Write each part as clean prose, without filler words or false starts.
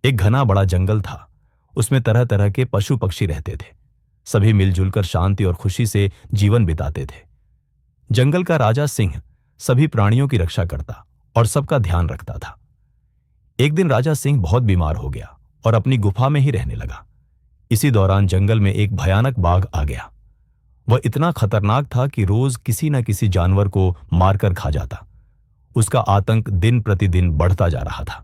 एक घना बड़ा जंगल था। उसमें तरह तरह के पशु पक्षी रहते थे। सभी मिलजुल कर शांति और खुशी से जीवन बिताते थे। जंगल का राजा सिंह सभी प्राणियों की रक्षा करता और सबका ध्यान रखता था। एक दिन राजा सिंह बहुत बीमार हो गया और अपनी गुफा में ही रहने लगा। इसी दौरान जंगल में एक भयानक बाघ आ गया। वह इतना खतरनाक था कि रोज किसी न किसी जानवर को मारकर खा जाता। उसका आतंक दिन प्रतिदिन बढ़ता जा रहा था।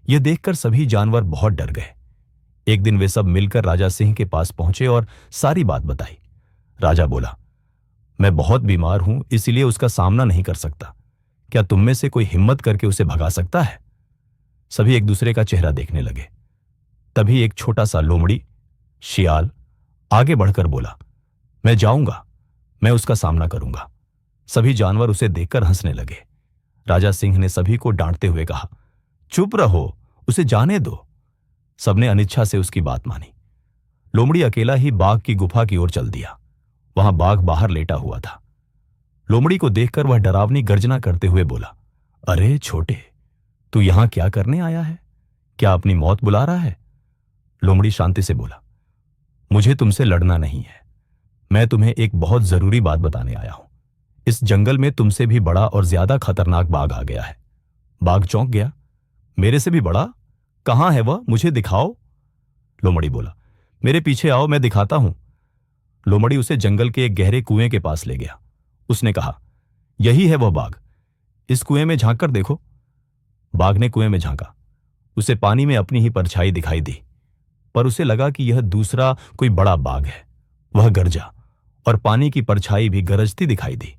यह देखकर सभी जानवर बहुत डर गए। एक दिन वे सब मिलकर राजा सिंह के पास पहुंचे और सारी बात बताई। राजा बोला, मैं बहुत बीमार हूं, इसलिए उसका सामना नहीं कर सकता। क्या तुम में से कोई हिम्मत करके उसे भगा सकता है? सभी एक दूसरे का चेहरा देखने लगे। तभी एक छोटा सा लोमड़ी शियाल आगे बढ़कर बोला, मैं जाऊंगा, मैं उसका सामना करूंगा। सभी जानवर उसे देखकर हंसने लगे। राजा सिंह ने सभी को डांटते हुए कहा, चुप रहो, उसे जाने दो। सबने अनिच्छा से उसकी बात मानी। लोमड़ी अकेला ही बाघ की गुफा की ओर चल दिया। वहां बाघ बाहर लेटा हुआ था। लोमड़ी को देखकर वह डरावनी गर्जना करते हुए बोला, अरे छोटे, तू यहां क्या करने आया है? क्या अपनी मौत बुला रहा है? लोमड़ी शांति से बोला, मुझे तुमसे लड़ना नहीं है। मैं तुम्हें एक बहुत जरूरी बात बताने आया हूं। इस जंगल में तुमसे भी बड़ा और ज्यादा खतरनाक बाघ आ गया है। बाघ चौंक गया, मेरे से भी बड़ा? कहां है वह? मुझे दिखाओ। लोमड़ी बोला, मेरे पीछे आओ, मैं दिखाता हूं। लोमड़ी उसे जंगल के एक गहरे कुएं के पास ले गया। उसने कहा, यही है वह बाघ, इस कुएं में झांक कर देखो। बाघ ने कुएं में झांका। उसे पानी में अपनी ही परछाई दिखाई दी, पर उसे लगा कि यह दूसरा कोई बड़ा बाघ है। वह गरजा और पानी की परछाई भी गरजती दिखाई दी।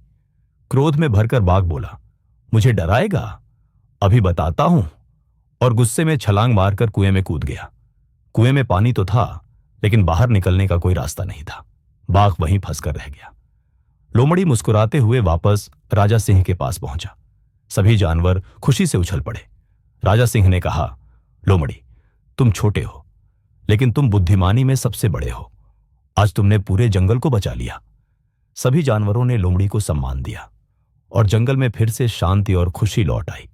क्रोध में भरकर बाघ बोला, मुझे डराएगा? अभी बताता हूं। और गुस्से में छलांग मारकर कुएं में कूद गया। कुएं में पानी तो था, लेकिन बाहर निकलने का कोई रास्ता नहीं था। बाघ वहीं फंसकर रह गया। लोमड़ी मुस्कुराते हुए वापस राजा सिंह के पास पहुंचा। सभी जानवर खुशी से उछल पड़े। राजा सिंह ने कहा, लोमड़ी, तुम छोटे हो, लेकिन तुम बुद्धिमानी में सबसे बड़े हो। आज तुमने पूरे जंगल को बचा लिया। सभी जानवरों ने लोमड़ी को सम्मान दिया और जंगल में फिर से शांति और खुशी लौट आई।